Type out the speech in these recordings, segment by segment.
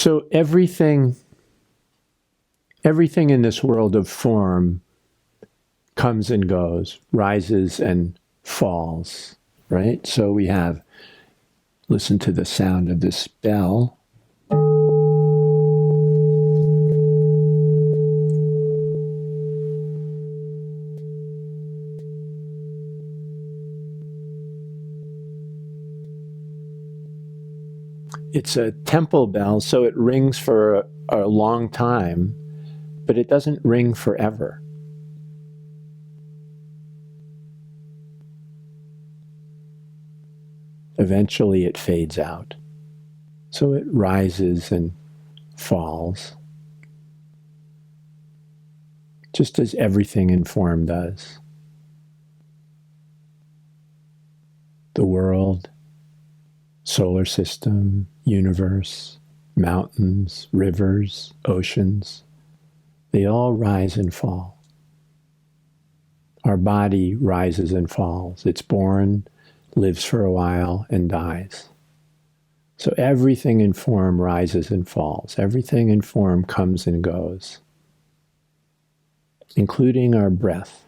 So everything in this world of form comes and goes, rises and falls, right? So we have, listen to the sound of this bell. It's a temple bell, so it rings for a long time, but it doesn't ring forever. Eventually it fades out. So it rises and falls, just as everything in form does. The world, solar system, universe, mountains, rivers, oceans, they all rise and fall. Our body rises and falls. It's born, lives for a while, and dies. So everything in form rises and falls. Everything in form comes and goes, including our breath.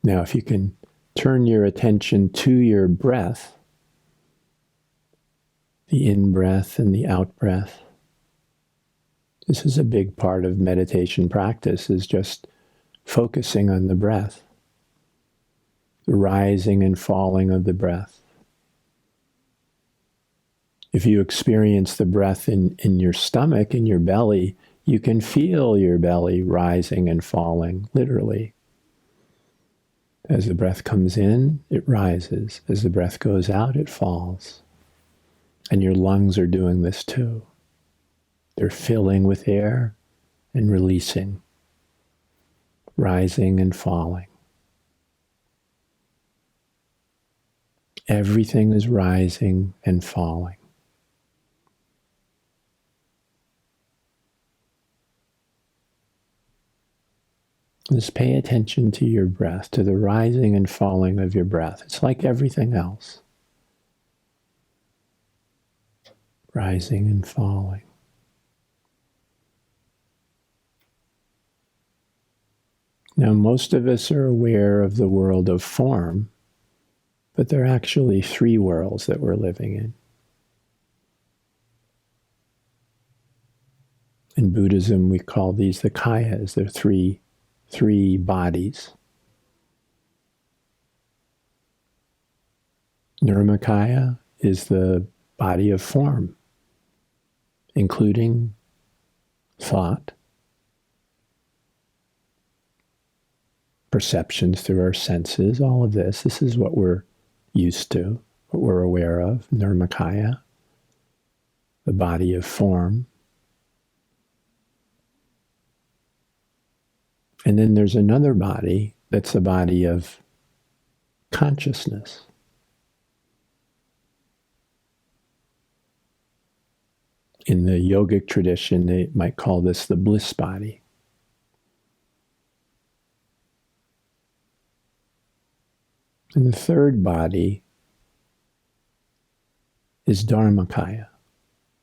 Now, if you can turn your attention to your breath, the in-breath and the out-breath, this is a big part of meditation practice, is just focusing on the breath, the rising and falling of the breath. If you experience the breath in your stomach, in your belly, you can feel your belly rising and falling, literally. As the breath comes in, it rises. As the breath goes out, it falls. And your lungs are doing this too. They're filling with air and releasing, rising and falling. Everything is rising and falling. Just pay attention to your breath, to the rising and falling of your breath. It's like everything else. Rising and falling. Now, most of us are aware of the world of form, but there are actually three worlds that we're living in. In Buddhism, we call these the kayas. They're three bodies. Nirmakaya is the body of form, including thought, perceptions through our senses, all of this. This is what we're used to, what we're aware of. Nirmakaya, the body of form. And then there's another body that's the body of consciousness. In the yogic tradition, they might call this the bliss body. And the third body is Dharmakaya.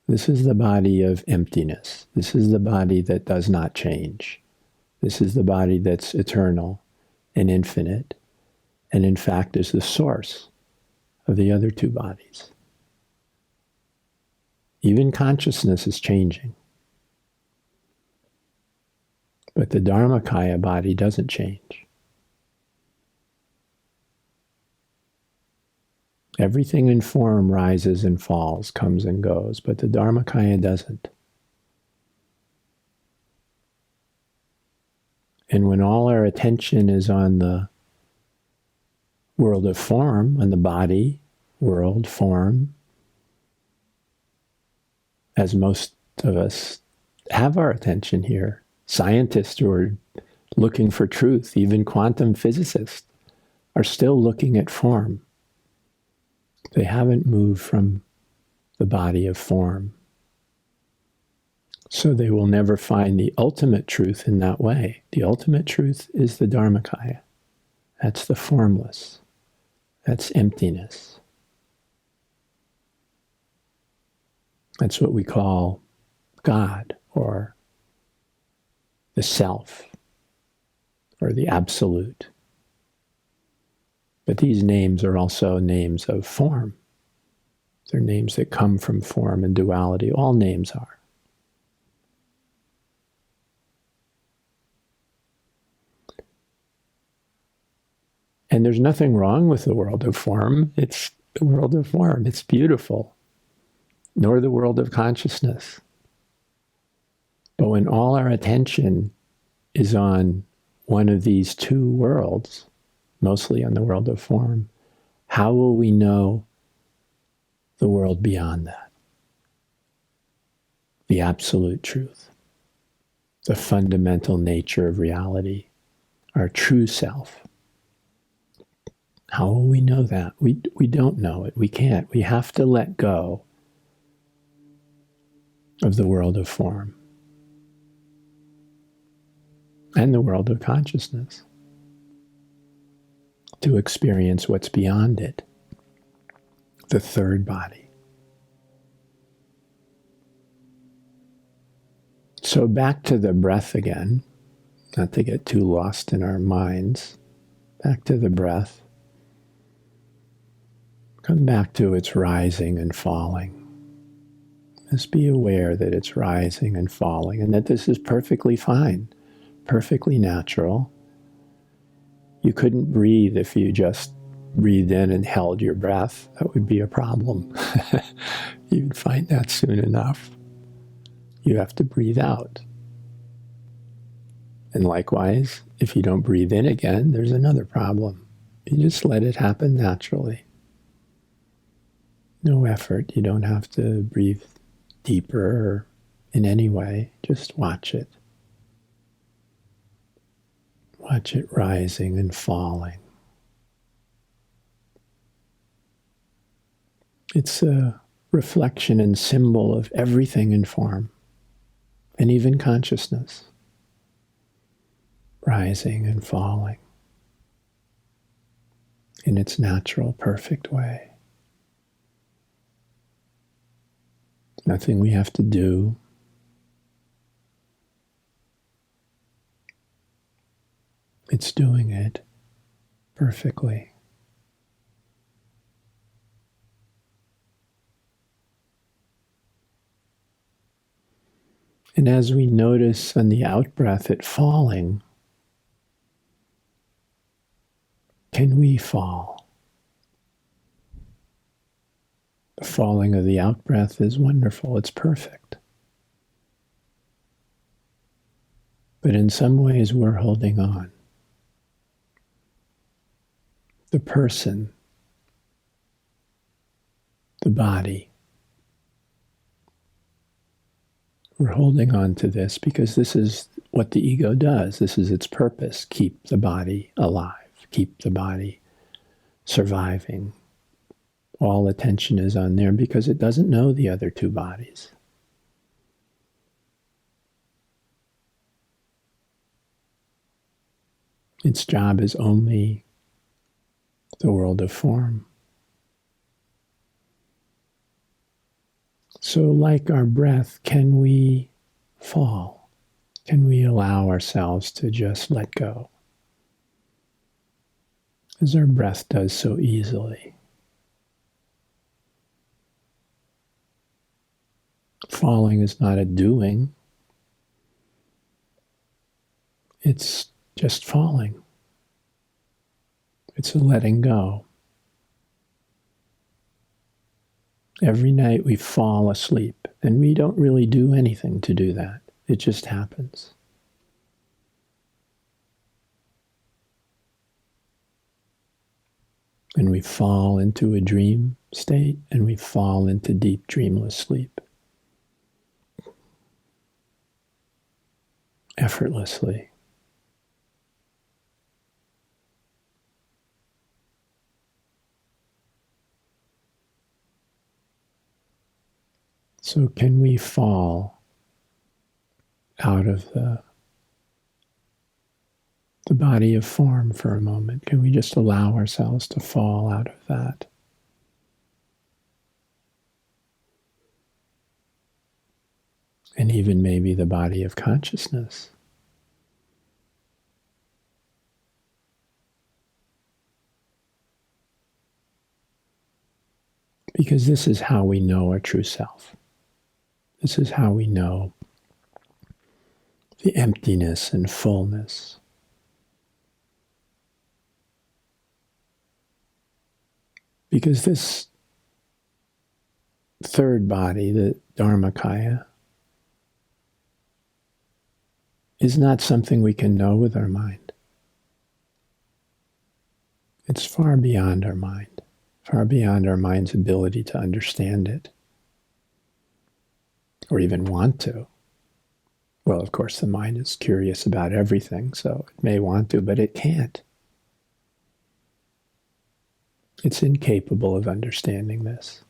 This is the body of emptiness. This is the body that does not change. This is the body that's eternal and infinite, and in fact is the source of the other two bodies. Even consciousness is changing. But the Dharmakaya body doesn't change. Everything in form rises and falls, comes and goes, but the Dharmakaya doesn't. And when all our attention is on the world of form, on the body, world, form, as most of us have our attention here, scientists who are looking for truth, even quantum physicists, are still looking at form. They haven't moved from the body of form. So they will never find the ultimate truth in that way. The ultimate truth is the Dharmakaya. That's the formless. That's emptiness. That's what we call God, or the self, or the absolute. But these names are also names of form. They're names that come from form and duality. All names are. And there's nothing wrong with the world of form. It's the world of form. It's beautiful. Nor the world of consciousness. But when all our attention is on one of these two worlds, mostly on the world of form, how will we know the world beyond that? The absolute truth, the fundamental nature of reality, our true self. How will we know that? We don't know it. We can't. We have to let go of the world of form and the world of consciousness to experience what's beyond it, the third body. So back to the breath again, not to get too lost in our minds. Back to the breath. Come back to its rising and falling. Just be aware that it's rising and falling and that this is perfectly fine, perfectly natural. You couldn't breathe if you just breathed in and held your breath. That would be a problem. You'd find that soon enough. You have to breathe out. And likewise, if you don't breathe in again, there's another problem. You just let it happen naturally. No effort. You don't have to breathe deeper or in any way. Just watch it. Watch it rising and falling. It's a reflection and symbol of everything in form, and even consciousness, rising and falling in its natural, perfect way. Nothing we have to do. It's doing it perfectly. And as we notice on the out-breath it falling, can we fall? The falling of the out-breath is wonderful. It's perfect. But in some ways we're holding on. The person, the body. We're holding on to this because this is what the ego does. This is its purpose. Keep the body alive. Keep the body surviving. All attention is on there because it doesn't know the other two bodies. Its job is only the world of form. So like our breath, can we fall? Can we allow ourselves to just let go? As our breath does so easily. Falling is not a doing. It's just falling. It's a letting go. Every night we fall asleep, and we don't really do anything to do that. It just happens. And we fall into a dream state, and we fall into deep dreamless sleep. Effortlessly. So can we fall out of the body of form for a moment? Can we just allow ourselves to fall out of that? and even maybe the body of consciousness. Because this is how we know our true self. This is how we know the emptiness and fullness. Because this third body, the Dharmakaya, is not something we can know with our mind. It's far beyond our mind, far beyond our mind's ability to understand it, or even want to. Well, of course, the mind is curious about everything, so it may want to, but it can't. It's incapable of understanding this.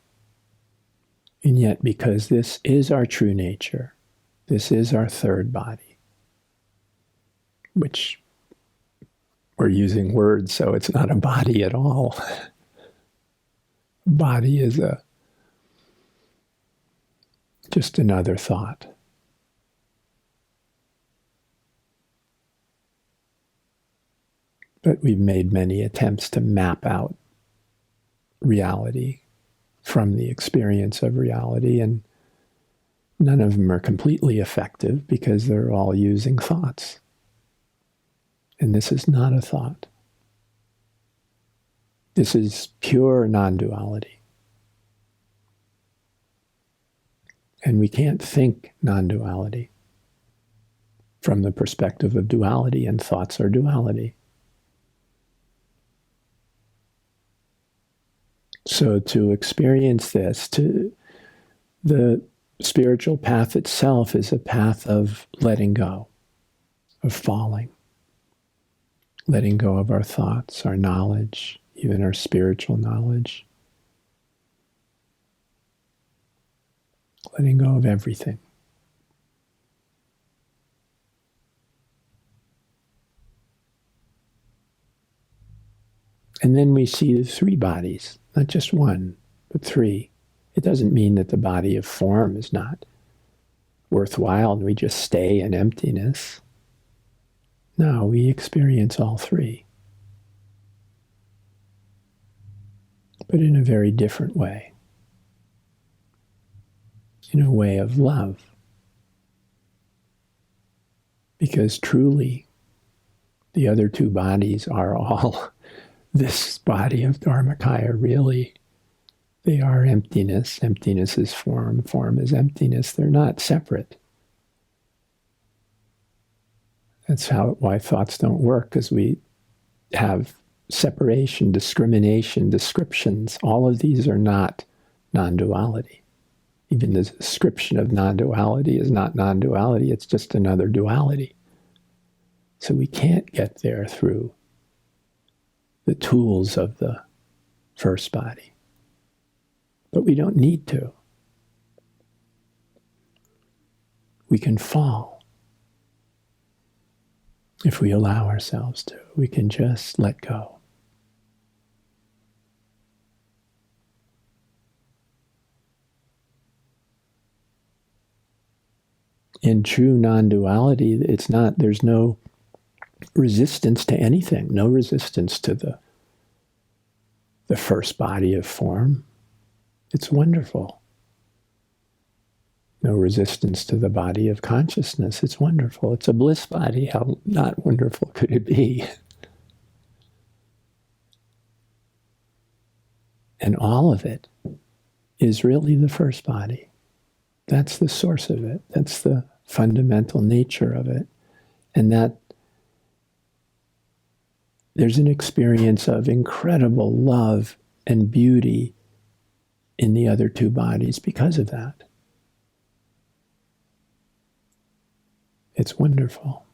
And yet, because this is our true nature, this is our third body, which we're using words, so it's not a body at all. Body is just another thought. But we've made many attempts to map out reality from the experience of reality, and none of them are completely effective because they're all using thoughts. And this is not a thought. This is pure non-duality. And we can't think non-duality from the perspective of duality, and thoughts are duality. So to experience this, the spiritual path itself is a path of letting go, of falling. Letting go of our thoughts, our knowledge, even our spiritual knowledge. Letting go of everything. And then we see the three bodies, not just one, but three. It doesn't mean that the body of form is not worthwhile and we just stay in emptiness. No, we experience all three, but in a very different way, in a way of love. Because truly, the other two bodies are all this body of Dharmakaya, really. They are emptiness. Emptiness is form. Form is emptiness. They're not separate. That's why thoughts don't work, because we have separation, discrimination, descriptions. All of these are not non-duality. Even the description of non-duality is not non-duality. It's just another duality. So we can't get there through the tools of the first body. But we don't need to. We can fall if we allow ourselves to. We can just let go. In true non-duality, there's no resistance to anything, no resistance to the first body of form. It's wonderful. No resistance to the body of consciousness. It's wonderful. It's a bliss body. How not wonderful could it be? And all of it is really the first body. That's the source of it. That's the fundamental nature of it. And that there's an experience of incredible love and beauty in the other two bodies because of that. It's wonderful.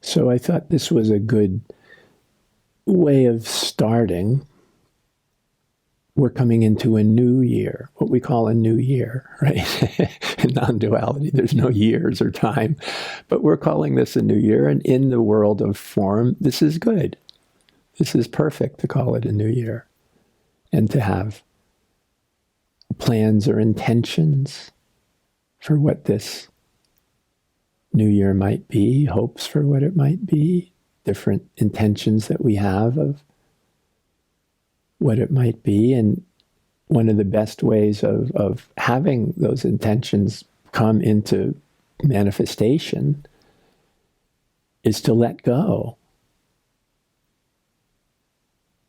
So I thought this was a good way of starting. We're coming into a new year, what we call a new year, right? In non-duality, there's no years or time, but we're calling this a new year. And in the world of form, this is good. This is perfect to call it a new year and to have plans or intentions for what this new year might be, hopes for what it might be, different intentions that we have of what it might be. And one of the best ways of having those intentions come into manifestation is to let go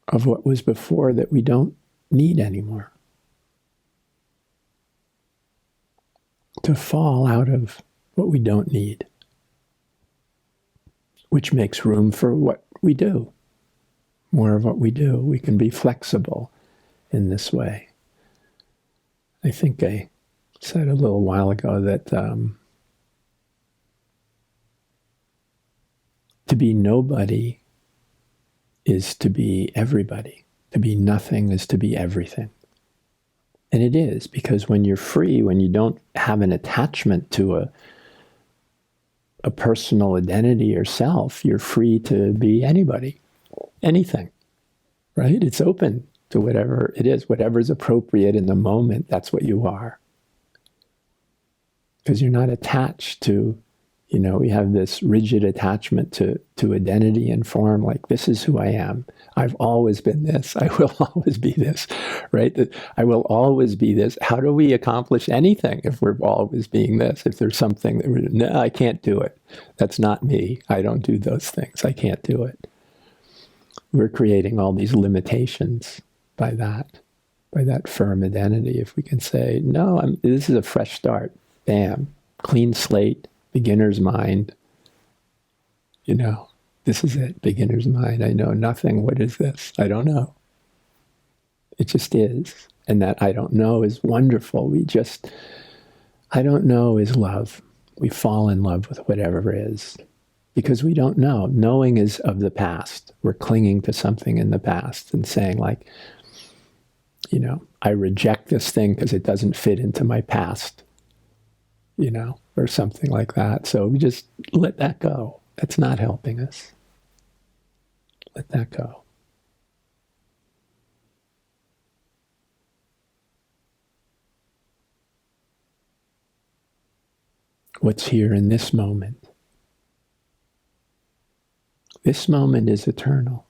of what was before that we don't need anymore. To fall out of what we don't need, which makes room for what we do, more of what we do. We can be flexible in this way. I think I said a little while ago that to be nobody is to be everybody. To be nothing is to be everything. And it is, because when you're free, when you don't have an attachment to a personal identity or self, you're free to be anybody, anything, right? It's open to whatever it is, whatever's appropriate in the moment, that's what you are. Because you're not attached to, we have this rigid attachment to identity and form, like, this is who I am. I've always been this. I will always be this, right? That I will always be this. How do we accomplish anything if we're always being this? If there's something that no, I can't do it. That's not me. I don't do those things. I can't do it. We're creating all these limitations by that firm identity. If we can say, no, this is a fresh start. Bam, clean slate. Beginner's mind, this is it, beginner's mind. I know nothing. What is this? I don't know. It just is. And that I don't know is wonderful. I don't know is love. We fall in love with whatever is because we don't know. Knowing is of the past. We're clinging to something in the past and saying, like, I reject this thing because it doesn't fit into my past, or something like that. So we just let that go. That's not helping us. Let that go. What's here in this moment? This moment is eternal.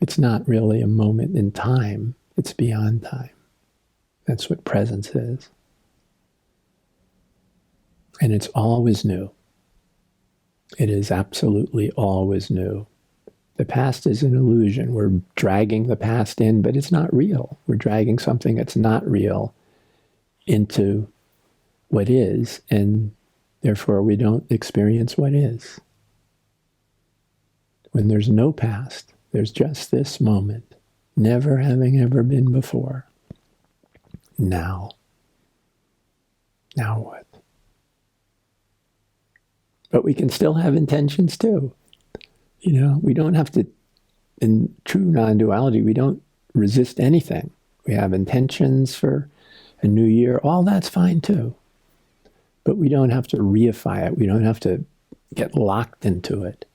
It's not really a moment in time. It's beyond time. That's what presence is. And it's always new. It is absolutely always new. The past is an illusion. We're dragging the past in, but it's not real. We're dragging something that's not real into what is, and therefore we don't experience what is. When there's no past, there's just this moment, never having ever been before. Now. Now what? But we can still have intentions too. We don't have to, in true non-duality, we don't resist anything. We have intentions for a new year. All that's fine too. But we don't have to reify it. We don't have to get locked into it.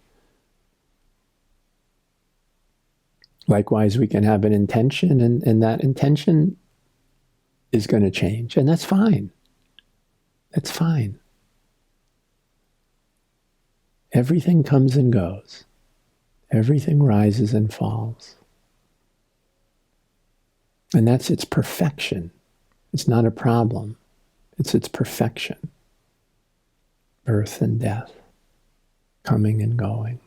Likewise, we can have an intention, and that intention is going to change. And that's fine. That's fine. Everything comes and goes. Everything rises and falls. And that's its perfection. It's not a problem. It's its perfection. Birth and death, coming and going.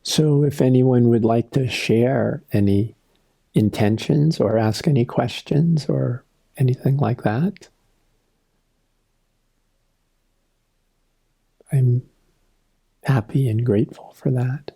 So if anyone would like to share any intentions or ask any questions or anything like that, I'm happy and grateful for that.